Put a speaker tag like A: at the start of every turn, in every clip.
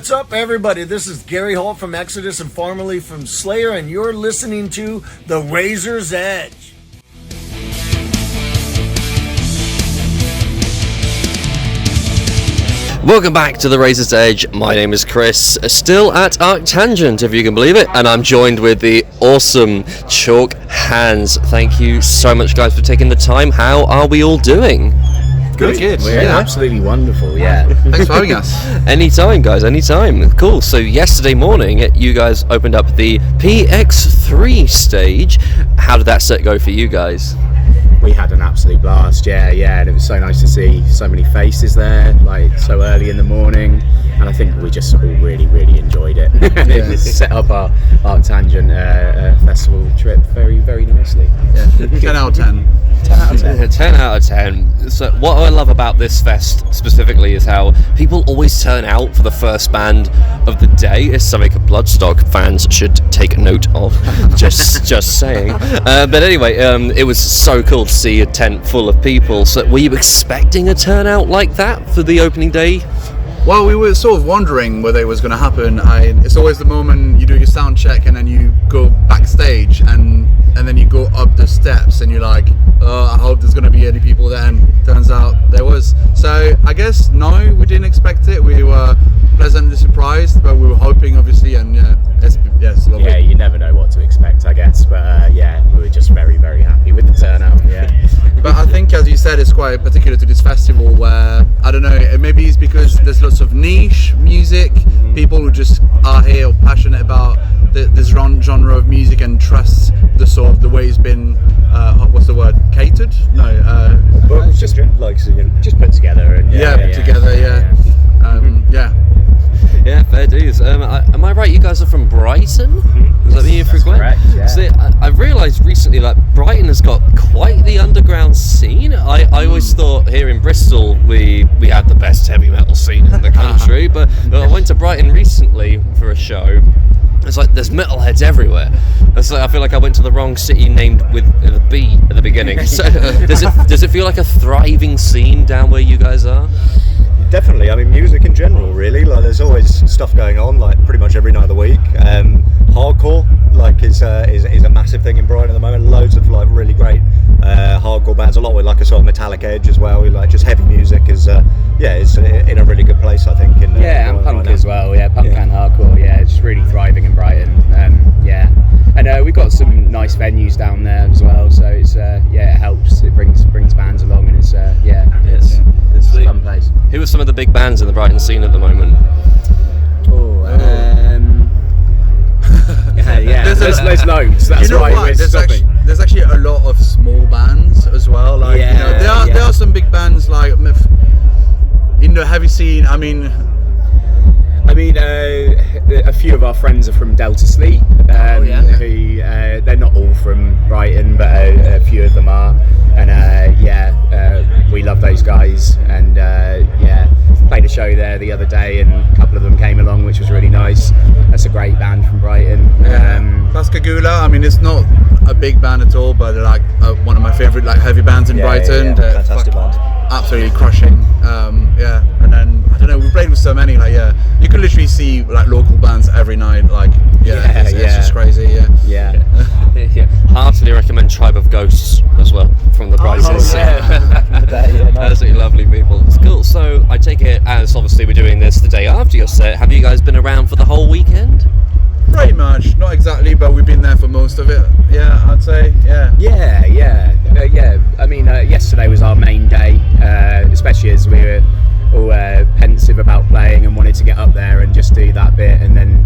A: What's up, everybody? This is Gary Holt from Exodus and formerly from Slayer, and you're listening to The Razor's Edge.
B: Welcome back to The Razor's Edge. My name is Chris, still at ArcTanGent, if you can believe it, and I'm joined with the awesome Chalk Hands. Thank you so much, guys, for taking the time. How are we all doing?
C: Good.
D: We're absolutely wonderful, yeah.
C: Thanks for having us.
B: Anytime, guys, anytime. Cool. So yesterday morning, you guys opened up the PX3 stage. How did that set go for you guys?
D: We had an absolute blast, yeah, and it was so nice to see so many faces there, like so early in the morning, and I think we just all really enjoyed it. It set up our ArcTanGent festival trip very, very nicely.
C: Yeah. 10 out of 10.
D: 10 out of 10.
B: 10 out of 10. So what I love about this fest specifically is how people always turn out for the first band of the day. It's something Bloodstock fans should take note of. just saying. But anyway, it was so cool to see a tent full of people. So were you expecting a turnout like that for the opening day?
C: Well, we were sort of wondering whether it was going to happen. It's always the moment you do your sound check and then you go backstage and then you go up the steps and you're like, I hope there's going to be any people there, and turns out there was. So I guess no, we didn't expect it. We were pleasantly surprised, but we were hoping, obviously, and it's lovely.
D: Yeah, you never know what to expect, I guess, but we were just very, very happy with the turnout,
C: But I think, as you said, it's quite particular to this festival where, I don't know, maybe it's because there's lots of niche music, people who just are here or passionate about this genre of music and trust the way it's been, what's the word, catered? No,
D: well, it's just like just put together and
C: put together.
B: Yeah, fair dues. Am I right? You guys are from Brighton? Is that the frequent?
D: Correct, yeah.
B: See, I've realised recently that Brighton has got quite the underground scene. I always thought here in Bristol we had the best heavy metal scene in the country, but I went to Brighton recently for a show. It's like there's metalheads everywhere. It's like I feel like I went to the wrong city named with a B at the beginning. So, does it feel like a thriving scene down where you guys are?
E: Definitely. I mean, music in general, really. Like, there's always stuff going on, like pretty much every night of the week. Hardcore, like, is a massive thing in Brighton at the moment. Loads of like really great hardcore bands. A lot with like a sort of metallic edge as well. Like just heavy music is in a really good place, I think.
D: And punk as well. Yeah, punk and hardcore. Yeah, it's just really thriving in Brighton. And we've got some nice venues down there as well. So it's it helps. It brings bands along, and it's it's a fun place.
B: Who are some of the big bands in the Brighton scene at the moment?
D: There's loads. That's why
C: there's actually a lot of small bands as well. Like there are some big bands like in the heavy scene. I mean,
D: a few of our friends are from Delta Sleep, who they're not all from Brighton, but a few of them are, and we love those guys, and played a show there the other day, and a couple of them came along, which was really nice. That's a great band from Brighton.
C: Pascagoula, I mean, it's not a big band at all, but they're like one of my favourite like heavy bands in Brighton.
E: Fantastic band.
C: Absolutely crushing. And then I don't know, we played with so many. Like, you can literally see like local bands every night. Like, it's just crazy.
B: Yeah. Heartily recommend Tribe of Ghosts as well from the Brighton scene. Absolutely lovely people. It's cool. So I take it as obviously we're doing this the day after your set. Have you guys been around for the whole weekend?
C: Pretty much, not exactly, but we've been there for most of it. Yeah, I'd say.
D: I mean, yesterday was our main day, especially as we were all pensive about playing and wanted to get up there and just do that bit, and then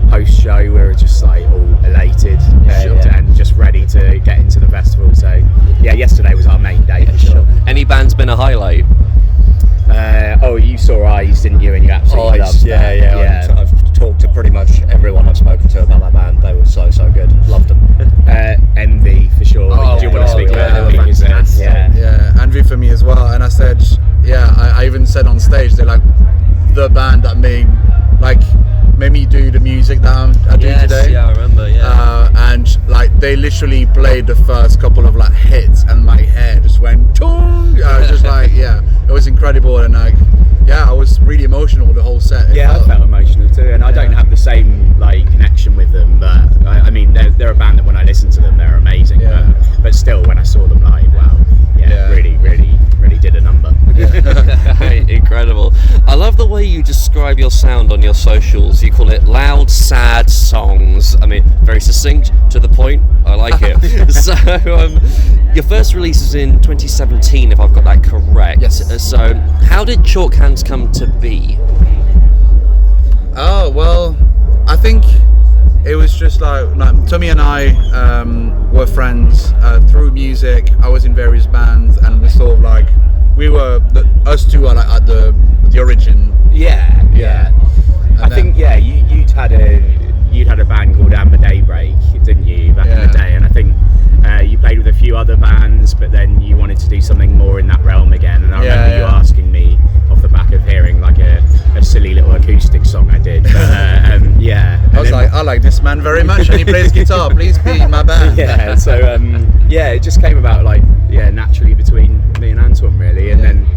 D: post show we were just like all elated and just ready to get into the festival. So yesterday was our main day for sure.
B: Any bands been a highlight?
D: You saw Eyes, didn't you? And you absolutely loved that.
E: I've talked to pretty much everyone I've spoken to about that band. They were so good. Loved them.
D: Envy for sure. Do you want to speak about Envy?
C: Envy for me as well. And I said, I even said on stage, they're like the band that made me do the music that I do today.
B: Yeah, I remember. Yeah.
C: And like they literally played the first couple of like hits, and my hair just went. I was just like, it was incredible, and like I was really emotional the whole set.
D: I felt emotional too, and I don't have the same like connection with them, but I mean they're a band that when I listen to them they're amazing, but still when I saw them live, wow, really did a number.
B: Incredible. I love the way you describe your sound on your socials. You call it loud, sad songs. I mean, very succinct, to the point. I like it. So, your first release was in 2017, if I've got that correct.
C: Yes.
B: So, how did Chalk Hands come to be?
C: Oh, well, I think it was just like Tommy and I were friends through music. I was in various bands, and we sort of like, us two are like at the origin.
D: Yeah. I think you'd had a band called Amber Daybreak, didn't you, back in the day? And I think you played with a few other bands, but then you wanted to do something more in that realm again. And I remember you asking me off the back of hearing like a silly little acoustic song I did. But,
C: I was like, I like this man very much, and he plays guitar. Please be in my band.
D: So it just came about like naturally between me and Antoine really, and then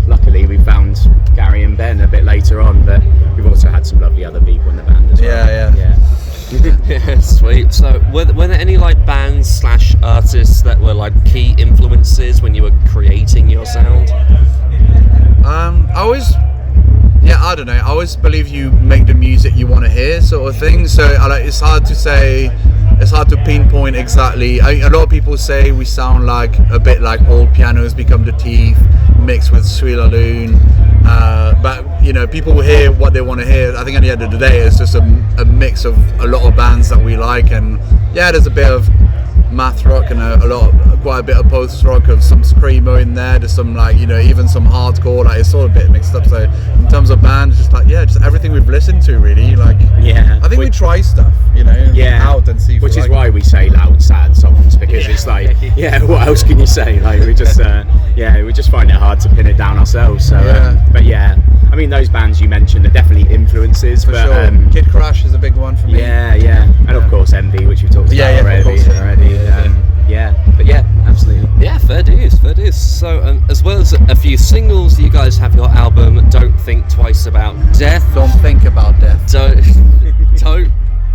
D: luckily we found Gary and Ben a bit later on, but we've also had some lovely other people in the band as well.
B: Yeah, sweet. So were there any like bands / artists that were like key influences when you were creating your sound?
C: I don't know. I always believe you make the music you want to hear, sort of thing. So it's hard to say. It's hard to pinpoint exactly. A lot of people say we sound like a bit like Old Pianos Become the Teeth mixed with Sweet Loon. But people hear what they want to hear. I think at the end of the day, it's just a mix of a lot of bands that we like, and there's a bit of math rock and quite a bit of post rock, of some screamo in there. There's some even some hardcore. Like it's all a bit mixed up. So in terms of bands, just everything we've listened to really. I think we try stuff, out and see.
D: Which is why we say loud, sad songs, because it's like, what else can you say? Like we just, we just find it hard to pin it down ourselves. So, I mean, those bands you mentioned are definitely influences.
C: For sure. Kid Crash is a big one for me.
D: And of course Envy, which we've talked about already. Absolutely.
B: Yeah, fair dues. So, as well as a few singles, you guys have your album Don't Think Twice About Death.
C: Don't think about death.
B: Don't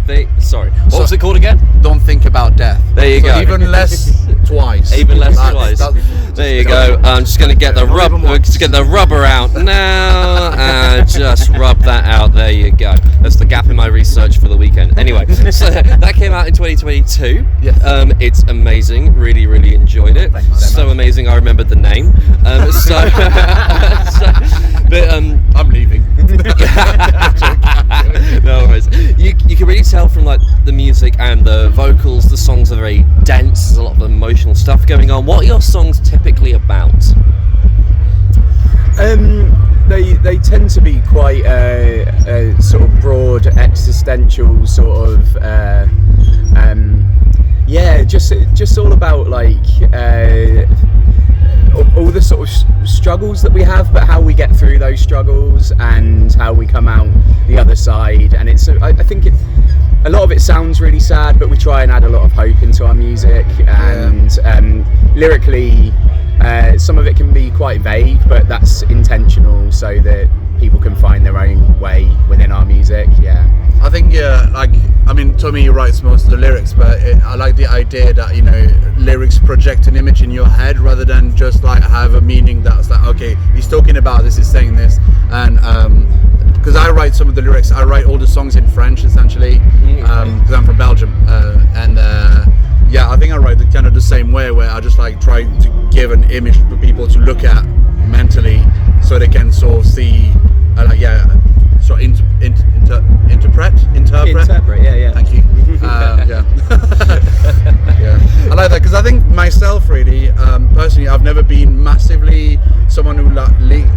B: think. Sorry. What was it called again?
C: Don't think about death.
B: There you go.
C: Even less twice.
B: There you go. I'm just gonna get the rubber out now and just rub that out. There you go. That's the gap in my research for the weekend. Anyway, so that came out in 2022.
C: Yes.
B: It's amazing. Really, really enjoyed it. So amazing. I remembered the name.
C: I'm leaving.
B: No worries. You can really tell from like the music and the vocals. The songs are very dense. There's a lot of emotional stuff going on. What are your songs typically about?
D: They tend to be quite sort of broad, existential sort of. Just all about like. All the sort of struggles that we have, but how we get through those struggles and how we come out the other side. And I think a lot of it sounds really sad, but we try and add a lot of hope into our music. And lyrically, some of it can be quite vague, but that's intentional so that people can find their own way within our music.
C: I think Tommy writes most of the lyrics, but I like the idea that lyrics project an image in your head rather than just like have a meaning that's like, okay, he's talking about this, he's saying this. And because I write some of the lyrics, I write all the songs in French essentially, because I'm from Belgium, I think I write kind of the same way, where I just like try to give an image for people to look at mentally, so they can sort of see, interpret. Thank you. I like that, because I think myself really, personally, I've never been massively someone who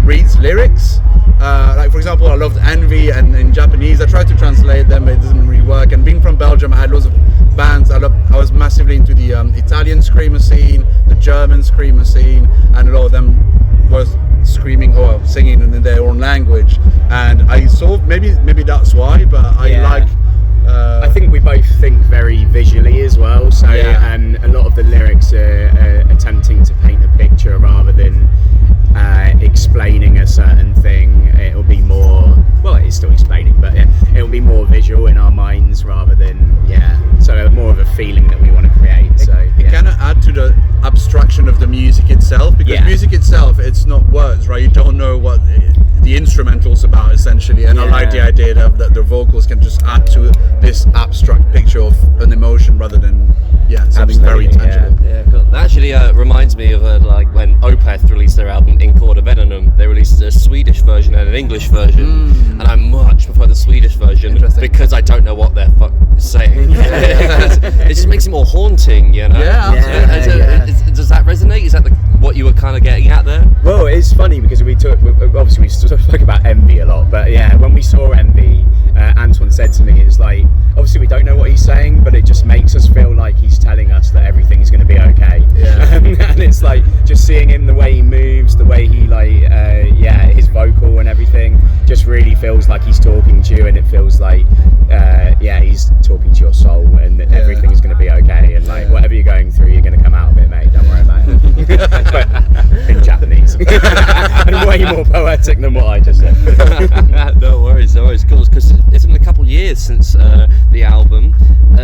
C: reads lyrics. Like for example, I loved Envy, and in Japanese I tried to translate them, but it doesn't really work. And being from Belgium, I had lots of bands. I was massively into the Italian screamer scene, the German screamer scene, and a lot of them was screaming or singing in their own language. And I sort of maybe that's why, but I
D: think we both think very visually as well, so a lot of the lyrics are attempting to paint a picture rather than explaining a certain thing. It'll be more, well, it is still explaining, but it'll be more visual in our minds rather than, so more of a feeling that we want to create. So
C: it kind of add to the abstraction of the music itself, because music itself, it's not words, right? You don't know what the instrumental's about, essentially, and I like the idea that the vocals can just add to this abstract picture of an emotion rather than something very tangible.
B: Yeah, cool. That actually reminds me of like when Opeth released their album In Chord of Venom. They released a Swedish version and an English version, and I much prefer the Swedish version because I don't know what they're saying. It just makes it more haunting, you know. Does that resonate? Is that what you were kind of getting at there?
D: Well, it's funny because we spoke about Envy a lot, but when we saw Envy, Antoine said to me, it's like, obviously we don't know what he's saying, but it just makes us feel like he's telling us that everything's going to be okay. And it's like just seeing him, the way he moves, the way he his vocal and everything just really feels like he's talking to you, and it feels like he's talking to your soul, and that everything's going to be okay, and like whatever you're going through, you're going to come out of it, mate, don't worry about it. But in Japanese and way more poetic than what I just said.
B: No worries, cool, because it's been a couple of years since the album,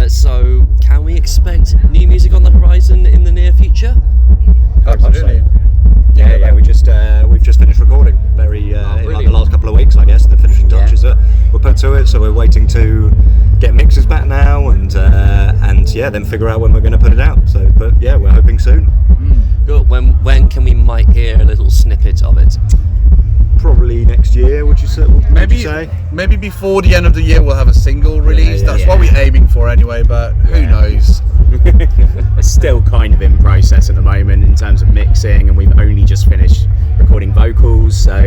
B: so can we expect new music on the horizon in the near future?
C: Absolutely.
E: We've just finished recording in like the last couple of weeks, I guess. The finishing touches that were put to it, so we're waiting to get mixes back now, and then figure out when we're going to put it out. So, but we're hoping soon.
B: Cool. When can we might hear a little snippet of it?
E: Probably next year, would you say?
C: Maybe before the end of the year we'll have a single release. That's what we're aiming for anyway, but who knows?
D: It's still kind of in process at the moment in terms of mixing, and we've only just finished recording vocals, so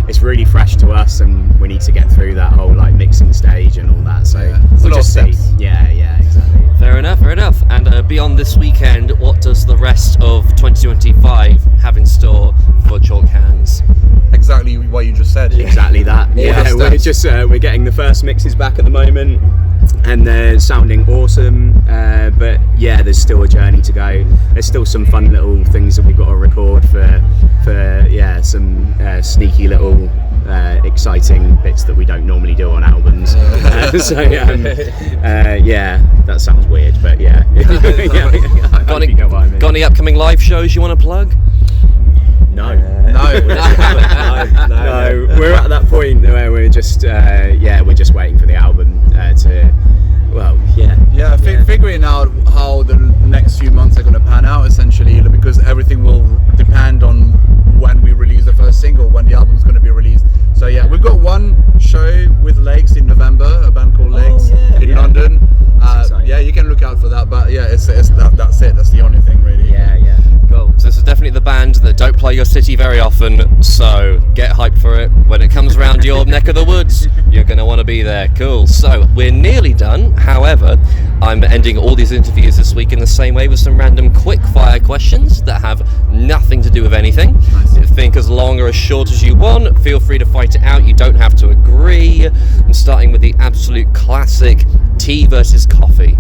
D: it's really fresh to us, and we need to get through that whole like mixing stage and all that. So we'll just see. Yeah, exactly.
B: Fair enough. And beyond this weekend, what does the rest of 2025 have in store for Chalk Hands?
C: Exactly what you just said.
D: Exactly that. We're getting the first mixes back at the moment, and they're sounding awesome. But there's still a journey to go. There's still some fun little things that we've got to record for some sneaky little exciting bits that we don't normally do on albums. That sounds weird, but
B: Got any upcoming live shows you want to plug?
D: No. We're at that point where we're just waiting for the album
C: figuring out how the next few months are going to pan out, essentially, because everything will depend on when we release the first single, when the album's going to be released. So we've got one show with Lakes in November, a band called Lakes in London. You can look out for that, but that's it, that's the only thing really.
B: Cool. So this is definitely the band that don't play your city very often, so get hyped for it. When it comes around your neck of the woods, you're going to want to be there. Cool. So we're nearly done. However, I'm ending all these interviews this week in the same way, with some random quick fire questions that have nothing to do with anything. Nice. Think as long or as short as you want. Feel free to fight it out. You don't have to agree. I'm starting with the absolute classic: tea versus coffee.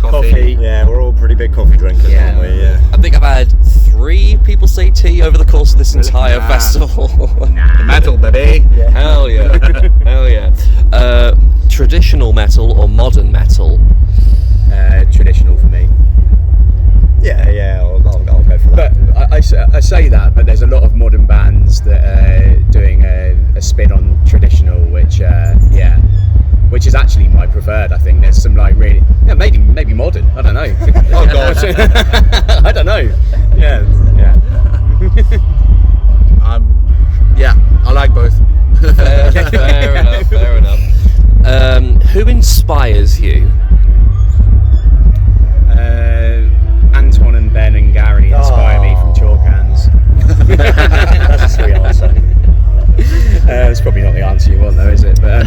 D: Coffee.
E: Yeah, we're all pretty big coffee drinkers, aren't we? Yeah.
B: I think I've had 3 people say tea over the course of this entire festival.
C: The metal, baby.
B: Yeah. Hell yeah. Traditional metal or modern metal?
D: Traditional for me.
E: I'll go for that.
D: But I say that, but there's a lot of modern bands that are doing a spin on traditional, which is actually my preferred. I think there's some like really, maybe modern. I don't know.
C: Oh god.
D: I don't know. Yeah.
C: I like both.
B: Fair enough. Who inspires you?
D: Antoine and Ben and Gary inspire me from Chalk Hands.
E: That's a sweet answer.
D: It's probably not the answer you want, though, is it? But,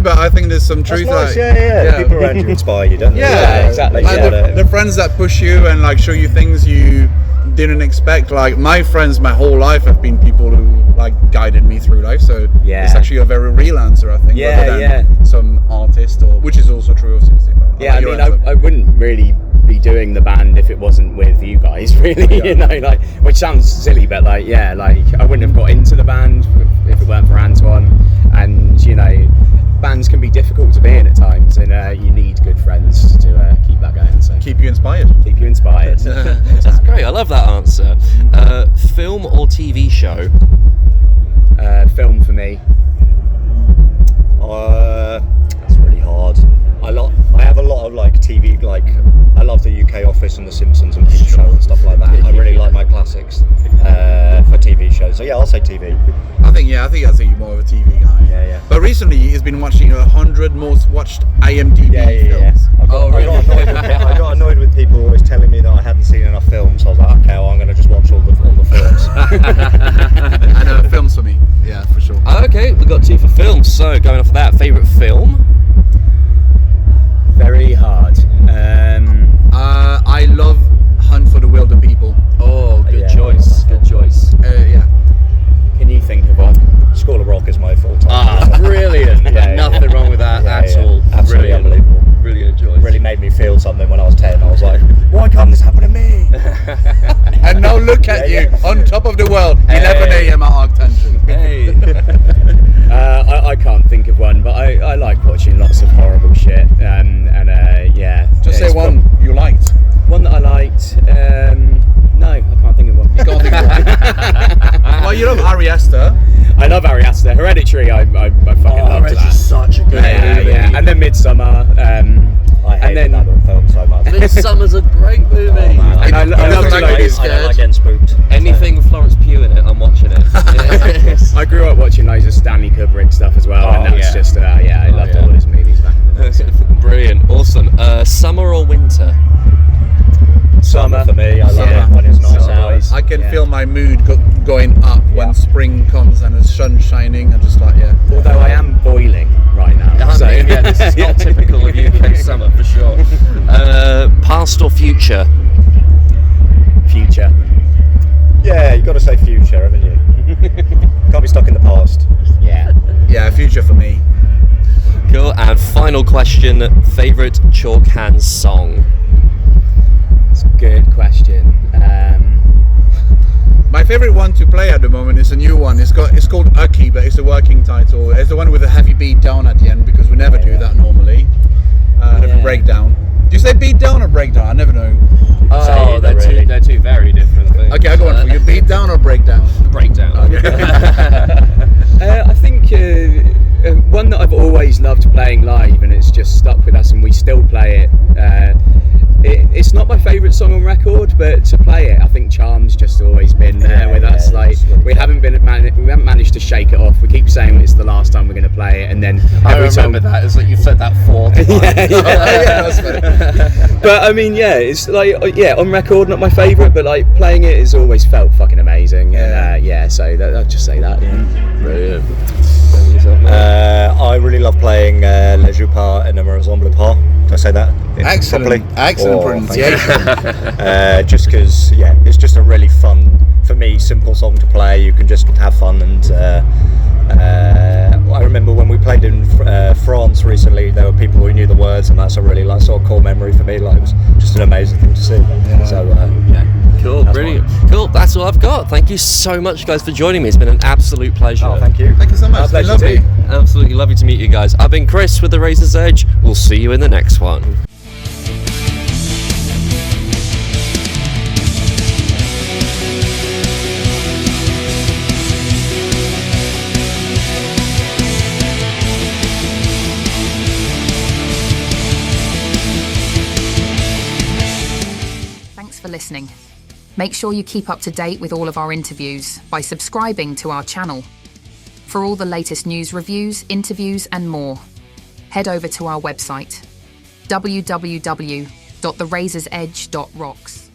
C: but I think there's some truth.
E: That's nice, people around you inspire you, don't they?
C: Yeah,
D: exactly.
C: Like the friends that push you and like show you things you didn't expect. Like my friends, my whole life have been people who like guided me through life. So it's actually a very real answer, I think. Rather than some artist, which is also true, obviously.
D: I wouldn't really be doing the band if it wasn't with you guys, really. You know, like, which sounds silly, but like, yeah, like I wouldn't have got into the band if it weren't for Antoine. And you know, bands can be difficult to be in at times, and you need good friends to keep that going. So
C: Keep you inspired.
D: keep you inspired.
B: That's great. I love that answer. Film or TV show?
D: Film for me.
E: That's really hard. I have a lot of like TV, like I love the UK Office and The Simpsons and Peep Show and stuff like that. I really like my classics for TV shows. So yeah, I'll say TV.
C: I think I'd say you're more of a TV guy.
E: Yeah.
C: But recently he's been watching 100 most watched IMDb films.
E: I got annoyed with people always telling me that I hadn't seen enough films. So I was like, okay, well, I'm going to just watch all the films.
C: And films for me, yeah, for sure.
B: Okay, we've got 2 for films. So going off of that, favourite film?
D: Very hard.
C: I love Hunt for the Wilder People.
B: Oh, good choice. Good choice.
C: Yeah.
D: Can you think of one?
E: School of Rock is my full-time.
B: Brilliant. Nothing wrong with that at all.
E: Absolutely
B: Brilliant.
E: unbelievable.
B: Brilliant choice.
E: Really made me feel something when I was 10. I was like, why can't this happen to me?
C: And now look at you on top of the world. 11 a.m. at ArcTanGent.
B: Hey.
D: I can't think of one, but I like watching lots of horrible shit. Yeah.
C: Just say
D: it's
C: one you liked.
D: One that I liked. No, I can't think of one.
C: You can't think of one. Well, you love Ari Aster.
D: I love Ari Aster. Hereditary, I fucking loved that.
A: such a good movie.
D: Yeah. And then Midsummer.
E: I hate that little film so much.
B: Midsummer's a great movie.
D: And I love
C: doesn't
D: to
C: like
D: know
C: being
D: this.
E: I don't like getting spooked.
B: Anything with Florence Pugh in it, I'm watching it.
D: I grew up watching loads of Stanley Kubrick stuff as well, and that's just I loved all his movies back in the day.
B: Brilliant, awesome. Summer or winter?
D: Summer
E: For me, I love it when it's nice
D: Summer,
E: out.
D: boys.
C: I can feel my mood going up when spring comes and the sun's shining and just like,
D: Although I am boiling right now.
B: Yeah, this is not typical of UK summer for sure. Past or future?
D: Future.
E: Yeah, you got to say future, haven't you? Can't be stuck in the past.
D: Yeah.
C: Yeah, future for me.
B: Cool. And final question: favorite Chalk Hands song?
D: It's a good question.
C: My favorite one to play at the moment is a new one. It's called Ucky, but it's a working title. It's the one with a heavy beat down at the end because we never do that normally. Heavy breakdown. Do you say beat down or breakdown? I never know.
B: Oh, they're two very different things.
C: Okay, I go on for you. Beat down or breakdown?
B: Breakdown.
D: I think one that I've always loved playing live, and it's just stuck with us, and we still play it. It's not my favourite song on record, but to play it, I think Charm's just always been there with us. Like we haven't managed to shake it off. We keep saying it's the last time we're going to play it, and then every time
B: that. It's like you've said that 4 times.
C: That's funny.
D: But I mean, yeah, it's like on record, not my favourite, but like playing it has always felt fucking amazing. And so I'll just say that. Yeah.
B: Brilliant.
E: I really love playing Les Jeux Pas et Ne Me Ressemble Pas. Did I say that properly?
C: Excellent pronunciation.
E: Just because, it's just a really fun, for me, simple song to play. You can just have fun, and I remember when we played in France recently, there were people who knew the words, and that's a really sort of core memory for me. It was just an amazing thing to see.
B: Cool, brilliant. Cool, that's all I've got. Thank you so much, guys, for joining me. It's been an absolute pleasure.
E: Oh, thank you.
C: Thank you so much. It's been
E: pleasure
C: lovely.
E: too.
B: Absolutely lovely to meet you guys. I've been Chris with The Razor's Edge. We'll see you in the next one.
F: Thanks for listening. Make sure you keep up to date with all of our interviews by subscribing to our channel. For all the latest news, reviews, interviews and more, head over to our website www.therazorsedge.rocks.